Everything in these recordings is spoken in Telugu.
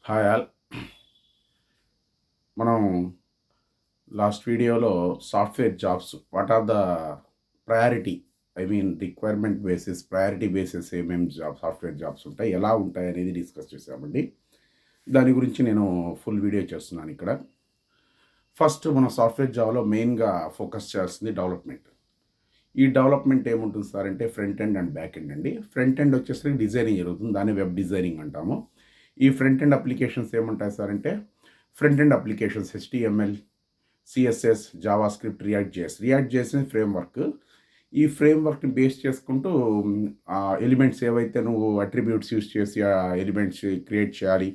Hi all. మనం లాస్ట్ వీడియోలో software jobs what are the priority requirement basis priority basis ఏమేమి సాఫ్ట్వేర్ జాబ్స్ ఉంటాయి, ఎలా ఉంటాయి అనేది డిస్కస్ చేసామండి. దాని గురించి నేను ఫుల్ వీడియో చేస్తున్నాను ఇక్కడ. ఫస్ట్ మనం సాఫ్ట్వేర్ జాబ్లో మెయిన్గా ఫోకస్ చేయాల్సింది డెవలప్మెంట్. ఈ డెవలప్మెంట్ ఏముంటుంది సార్ అంటే front end and back end అండి. ఫ్రంట్ ఎండ్ వచ్చేసరికి డిజైనింగ్ జరుగుతుంది, దాన్ని వెబ్ డిజైనింగ్ అంటాము. ఈ ఫ్రంట్ ఎండ్ అప్లికేషన్స్ ఏముంటాయి సార్ అంటే front end applications HTML, CSS, Java script, react చేసిన ఫ్రేమ్వర్క్. ఈ ఫ్రేమ్వర్క్ని బేస్ చేసుకుంటూ ఎలిమెంట్స్ ఏవైతే నువ్వు అట్రిబ్యూట్స్ యూస్ చేసి ఆ ఎలిమెంట్స్ క్రియేట్ చేయాలి.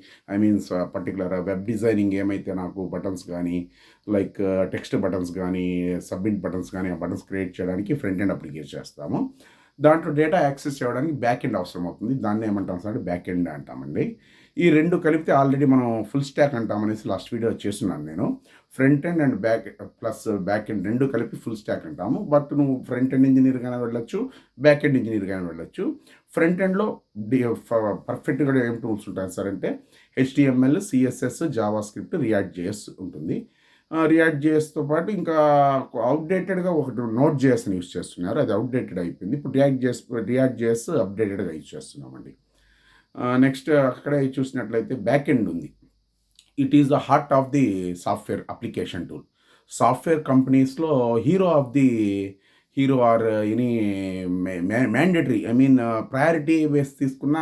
పర్టికులర్ వెబ్ డిజైనింగ్ ఏమైతే నాకు బటన్స్ కానీ లైక్ టెక్స్ట్ బటన్స్ కానీ సబ్మిట్ బటన్స్ కానీ ఆ బటన్స్ క్రియేట్ చేయడానికి ఫ్రంట్ ఎండ్ అప్లికేషన్ చేస్తాము. దాంట్లో డేటా యాక్సెస్ చేయడానికి బ్యాక్ ఎండ్ అవసరం అవుతుంది. దాన్ని ఏమంటాం సార్ అంటే బ్యాక్ ఎండ్ అంటామండి. ఈ రెండు కలిపితే ఆల్రెడీ మనం ఫుల్ స్టాక్ అంటామనేసి లాస్ట్ వీడియో చేస్తున్నాను నేను. Front end and back end రెండు కలిపి ఫుల్ స్టాక్ అంటాము. బట్ నువ్వు ఫ్రంట్ ఎండ్ ఇంజనీర్గానే వెళ్ళొచ్చు, బ్యాక్ ఎండ్ ఇంజనీర్గానే వెళ్ళొచ్చు. ఫ్రంట్ ఎండ్లో పర్ఫెక్ట్గా ఏం టూల్స్ ఉంటాయి సార్ అంటే HTML, CSS, జావా స్క్రిప్ట్, రియాక్ట్.js ఉంటుంది. రియాక్ట్.jsతో పాటు ఇంకా అవుట్డేటెడ్గా ఒకటి Node.jsని యూస్ చేస్తున్నారు, అది అవుట్డేటెడ్ అయిపోయింది. ఇప్పుడు రియాక్ట్.js అప్డేటెడ్గా యూస్ చేస్తున్నామండి. నెక్స్ట్ అక్కడే చూసినట్లయితే బ్యాక్ ఎండ్ ఉంది. It is the heart of the software application tool. Software కంపెనీస్లో hero or any mandatory priority వేసి తీసుకున్న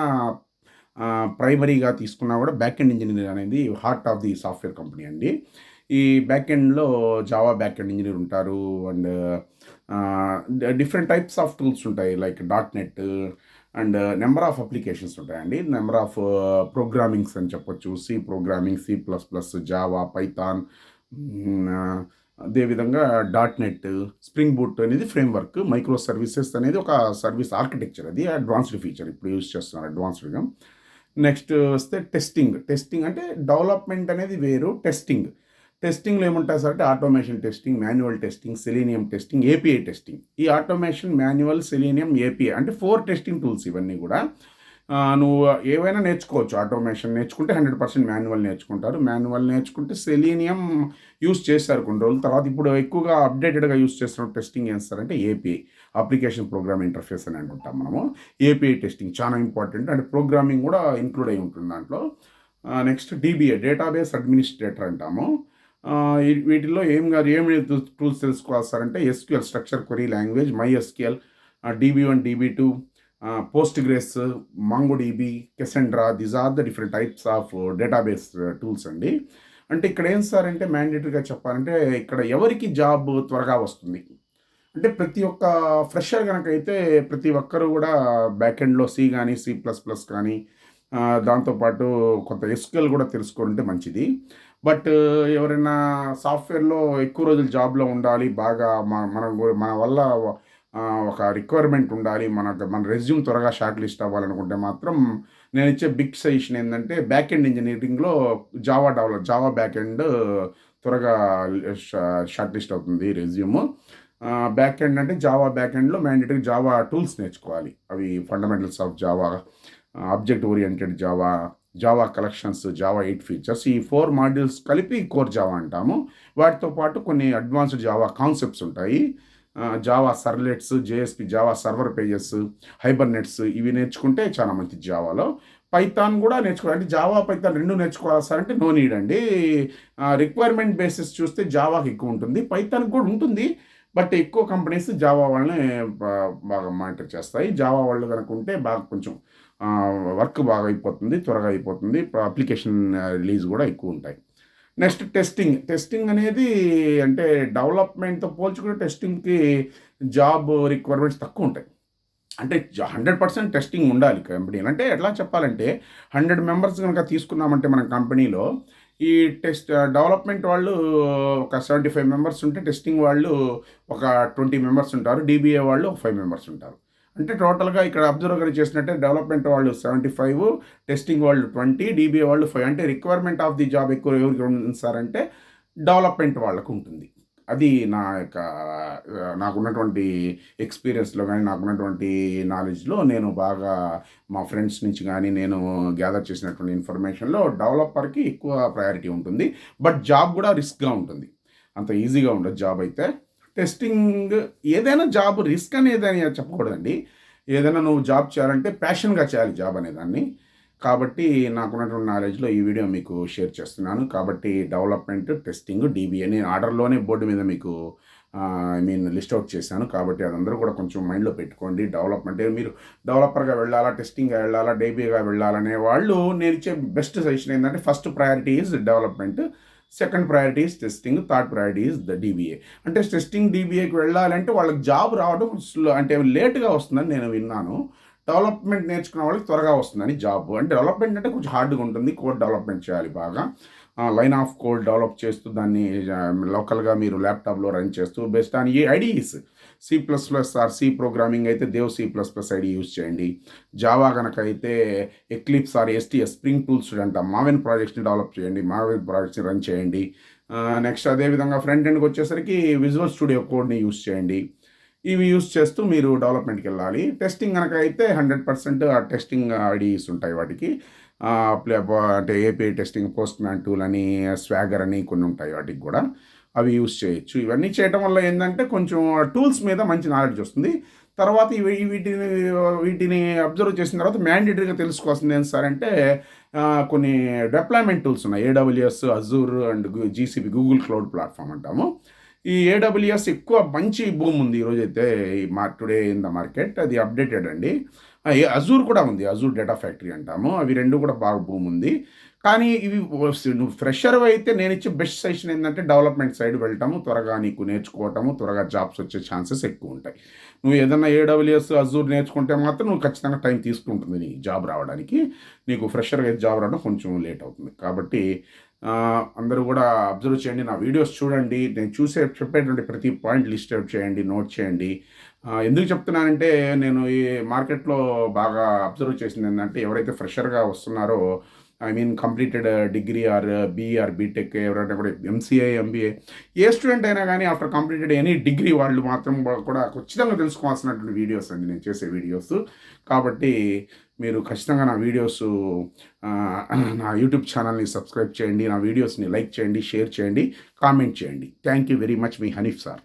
ప్రైమరీగా తీసుకున్నా కూడా బ్యాక్ ఎండ్ ఇంజనీర్ అనేది heart of the software company అండి. ఈ బ్యాక్ ఎండ్లో జావా బ్యాక్ ఎండ్ ఇంజనీర్ ఉంటారు. And different types of tools ఉంటాయి like .NET and number of applications ఉంటాయండి. నెంబర్ ఆఫ్ ప్రోగ్రామింగ్స్ అని చెప్పొచ్చు. C programming, C++, Java, Python, అదేవిధంగా .NET, స్ప్రింగ్ బూట్ అనేది ఫ్రేమ్వర్క్, మైక్రో సర్వీసెస్ అనేది ఒక సర్వీస్ ఆర్కిటెక్చర్, అది అడ్వాన్స్డ్ ఫీచర్ ఇప్పుడు యూజ్ చేస్తున్నారు అడ్వాన్స్డ్గా. నెక్స్ట్ వస్తే టెస్టింగ్ అంటే డెవలప్మెంట్ అనేది వేరు, టెస్టింగ్లో ఏముంటాయి సార్ అంటే automation testing, manual testing, selenium testing, API testing. ఈ ఆటోమేషన్, మాన్యువల్, సెలీనియం, API అంటే 4 టెస్టింగ్ టూల్స్ ఇవన్నీ కూడా. నువ్వు ఏవైనా నేర్చుకోవచ్చు. ఆటోమేషన్ నేర్చుకుంటే 100% మాన్యువల్ నేర్చుకుంటారు. మాన్యువల్ నేర్చుకుంటే సెలీనియం యూస్ చేస్తారు కొన్ని రోజుల తర్వాత. ఇప్పుడు ఎక్కువగా అప్డేటెడ్గా యూస్ చేస్తున్న టెస్టింగ్ ఏం సార్ అంటే API, అప్లికేషన్ ప్రోగ్రామ్ ఇంటర్ఫేస్ అని అంటుంటాం మనము. API టెస్టింగ్ చాలా ఇంపార్టెంట్, అండ్ ప్రోగ్రామింగ్ కూడా ఇంక్లూడ్ అయి ఉంటుంది దాంట్లో. నెక్స్ట్ DBA, డేటాబేస్ అడ్మినిస్ట్రేటర్ అంటాము. వీటిల్లో ఏమి టూల్స్ తెలుసుకోవాలి సార్ అంటే SQL, structure query language, MySQL, DB1, DB2, Postgres, MongoDB, Cassandra. These are the different types of database tools అండి. అంటే ఇక్కడ ఏం సార్ అంటే మ్యాండేటరీగా చెప్పాలంటే ఇక్కడ ఎవరికి జాబ్ త్వరగా వస్తుంది అంటే ప్రతి ఒక్క ఫ్రెషర్ కనుకైతే ప్రతి ఒక్కరు కూడా బ్యాక్ ఎండ్లో C కానీ C++ కానీ దాంతోపాటు కొంత SQL కూడా తెలుసుకుంటే మంచిది. బట్ ఎవరైనా సాఫ్ట్వేర్లో ఎక్కువ రోజులు జాబ్లో ఉండాలి, బాగా మన వల్ల ఒక రిక్వైర్మెంట్ ఉండాలి, మన రెజ్యూమ్ త్వరగా షార్ట్ లిస్ట్ అవ్వాలనుకుంటే మాత్రం నేను ఇచ్చే బిగ్ సజెషన్ ఏంటంటే బ్యాక్ ఎండ్ ఇంజనీరింగ్లో జావా బ్యాక్ ఎండ్ త్వరగా షార్ట్ లిస్ట్ అవుతుంది రెజ్యూమ్. బ్యాక్ ఎండ్ అంటే జావా బ్యాక్ ఎండ్లో మ్యాండేటరీ జావా టూల్స్ నేర్చుకోవాలి. అవి fundamentals of Java, object oriented Java collections, Java 8 features, ఈ 4 మాడ్యూల్స్ కలిపి కోర్ జావా అంటాము. వాటితో పాటు కొన్ని అడ్వాన్స్డ్ జావా కాన్సెప్ట్స్ ఉంటాయి. Java servlets, JSP, Java server pages, hibernates, ఇవి నేర్చుకుంటే చాలా మంచిది జావాలో. పైథాన్ కూడా నేర్చుకోవాలి. అంటే జావా, పైథాన్ రెండు నేర్చుకోవాలి సార్ అంటే నో నీడ్ అండి. రిక్వైర్మెంట్ బేసిస్ చూస్తే జావాకి ఎక్కువ ఉంటుంది, పైథాన్కి కూడా ఉంటుంది. బట్ ఎక్కువ కంపెనీస్ జావా వాళ్ళని బాగా మానిటర్ చేస్తాయి. జావా వాళ్ళు కనుక ఉంటే బాగా కొంచెం వర్క్ బాగా అయిపోతుంది, త్వరగా అయిపోతుంది, అప్లికేషన్ రిలీజ్ కూడా ఎక్కువ ఉంటాయి. నెక్స్ట్ టెస్టింగ్ అనేది అంటే డెవలప్మెంట్తో పోల్చుకుంటే టెస్టింగ్కి జాబ్ రిక్వైర్మెంట్స్ తక్కువ ఉంటాయి. అంటే 100% టెస్టింగ్ ఉండాలి కంపెనీలో. అంటే ఎట్లా చెప్పాలంటే 100 మెంబర్స్ కనుక తీసుకున్నామంటే మన కంపెనీలో ఈ డెవలప్మెంట్ వాళ్ళు ఒక 75 మెంబర్స్ ఉంటే టెస్టింగ్ వాళ్ళు ఒక 20 మెంబర్స్ ఉంటారు, DBA వాళ్ళు ఒక 5 మెంబర్స్ ఉంటారు. అంటే టోటల్గా ఇక్కడ అబ్జర్వ్ చేసినట్టే డెవలప్మెంట్ వాళ్ళు 75, టెస్టింగ్ వాళ్ళు 20, DBA వాళ్ళు 5. అంటే రిక్వైర్మెంట్ ఆఫ్ ది జాబ్ ఎక్కువ ఎవరికి ఉంది సార్ అంటే డెవలప్మెంట్ వాళ్ళకు ఉంటుంది. అది నా యొక్క నాకున్నటువంటి ఎక్స్‌పీరియన్స్‌లో గాని, నాకున్నటువంటి నాలెడ్జ్‌లో నేను బాగా మా ఫ్రెండ్స్ నుంచి గాని, నేను గ్యాదర్ చేసినటువంటి ఇన్ఫర్మేషన్‌లో డెవలపర్‌కి ఎక్కువ ప్రయారిటీ ఉంటుంది. బట్ జాబ్ గూడా రిస్క్‌గా ఉంటుంది. అంత ఈజీగా ఉండదు జాబ్ అయితే. టెస్టింగ్ ఏదైనా జాబ్ రిస్క్ అనేదని చెప్పకూడదండి. ఏదైనా నువ్వు జాబ్ చేయాలంటే ప్యాషన్‌గా చేయాలి జాబ్ అనేదాన్ని. కాబట్టి నాకున్నటువంటి నాలెడ్జ్‌లో ఈ వీడియో మీకు షేర్ చేస్తున్నాను. కాబట్టి డెవలప్‌మెంట్, టెస్టింగ్, డీబీఏ నేను ఆర్డర్‌లోనే బోర్డ్ మీద మీకు ఐ మీన్ లిస్ట్ ఔట్ చేశాను. కాబట్టి అదందరూ కూడా కొంచెం మైండ్‌లో పెట్టుకోండి. డెవలప్‌మెంట్ మీరు డెవలపర్‌గా వెళ్ళాలా, టెస్టింగ్‌గా వెళ్ళాలా, డీబీఏగా వెళ్ళాలనే వాళ్ళు నేనిచ్చే బెస్ట్ సజెషన్ ఏందంటే first priority is development. Second priority is testing. Third priority is the DBA. అంటే టెస్టింగ్, డీబీఏకి వెళ్ళాలంటే వాళ్ళకి జాబ్ రావడం అంటే లేట్‌గా వస్తుందని నేను విన్నాను. డెవలప్‌మెంట్ నేర్చుకున్న వాళ్ళకి త్వరగా వస్తుందని జాబ్. అంటే డెవలప్‌మెంట్ అంటే కొంచెం హార్డ్‌గా ఉంటుంది. కోడ్ డెవలప్‌మెంట్ చేయాలి బాగా. లైన్ ఆఫ్ కోడ్ డెవలప్ చేస్తూ దాన్ని లోకల్‌గా మీరు ల్యాప్‌టాప్‌లో రన్ చేస్తూ బేస్డ్ ఆన్ ఈ IDEs. C plus plus or C programming అయితే Dev C plus plus ID use చేయండి. జావా గనక అయితే Eclipse or STS spring tools అంటాం. మావెన్ ప్రాజెక్ట్స్‌ని డెవలప్ చేయండి. మావెన్ ప్రాజెక్ట్స్‌ని రన్ చేయండి. నెక్స్ట్ అదే విధంగా ఫ్రంట్ ఎండ్‌కి వచ్చేసరికి విజువల్ స్టూడియో కోడ్‌ని యూజ్ చేయండి. ఇవి యూజ్ చేస్తూ మీరు డెవలప్‌మెంట్‌కెళ్ళాలి. టెస్టింగ్ గనక అయితే 100% ఆ టెస్టింగ్ ఐడీస్ ఉంటాయి వాటికి. అంటే API testing, post man tool అని, స్వాగర్ అని కొన్ని ఉంటాయి వాటికి గూడా. అవి యూజ్ చేయొచ్చు. ఇవన్నీ చేయటం వల్ల ఏందంటే కొంచెం టూల్స్ మీద మంచి నాలెడ్జ్ వస్తుంది. తర్వాత వీటిని అబ్జర్వ్ చేసిన తర్వాత మ్యాండేటరీగా తెలుసుకోవాల్సింది ఏంటి సార్ అంటే కొన్ని డిప్లాయ్‌మెంట్ టూల్స్ ఉన్నాయి. AWS, Azure and GCP Google cloud platform అంటాము. ఈ ఏడబ్ల్యూఎస్ ఎక్కువ మంచి బూమ్ ఉంది ఈరోజైతే టుడే ఇన్ ద మార్కెట్. అది అప్డేటెడ్ అండి. అజూర్ కూడా ఉంది. అజూర్ డేటా ఫ్యాక్టరీ అంటాము. అవి 2 కూడా బాగా బూమ్ ఉంది. కానీ ఇవి నువ్వు ఫ్రెషర్‌వి అయితే నేనిచ్చే బెస్ట్ సజెషన్ ఏందంటే డెవలప్‌మెంట్ సైడ్ వెళ్ళటము, త్వరగా నీకు నేర్చుకోవటము, త్వరగా జాబ్స్ వచ్చే ఛాన్సెస్ ఎక్కువుంటాయి. నువ్వు ఏదన్నా ఏడబ్ల్యూఎస్, అజూర్ నేర్చుకుంటే మాత్రం నువ్వు ఖచ్చితంగా టైం తీసుకుంటుంది నీకు జాబ్ రావడానికి. నీకు ఫ్రెషర్‌గా అయితే జాబ్ రావడం కొంచెం లేట్ అవుతుంది. కాబట్టి అందరూ గూడా అబ్జర్వ్ చేయండి. నా వీడియోస్ చూడండి. నేను చెప్పేటువంటి ప్రతి పాయింట్ లిస్ట్ ఔట్ చేయండి, నోట్ చేయండి. ఎందుకు చెప్తున్నానంటే నేను ఈ మార్కెట్‌లో బాగా అబ్జర్వ్ చేసిందేందంటే ఎవరైతే ఫ్రెషర్‌గా వస్తున్నారో I mean completed degree or BE or BTech ఎవరైనా కూడా ఎంసీఏ, ఎంబీఏ ఏ స్టూడెంట్ అయినా గానీ ఆఫ్టర్ కంప్లీటెడ్ ఎనీ డిగ్రీ వాళ్ళు మాత్రం కూడా ఖచ్చితంగా తెలుసుకోవాల్సినటువంటి వీడియోస్ అండి నేను చేసే వీడియోస్. కాబట్టి మీరు ఖచ్చితంగా నా వీడియోసు నా యూట్యూబ్ ఛానల్‌ని సబ్స్క్రైబ్ చేయండి. నా వీడియోస్‌ని లైక్ చేయండి, షేర్ చేయండి, కామెంట్ చేయండి. Thank you very much. Me Hanif sir.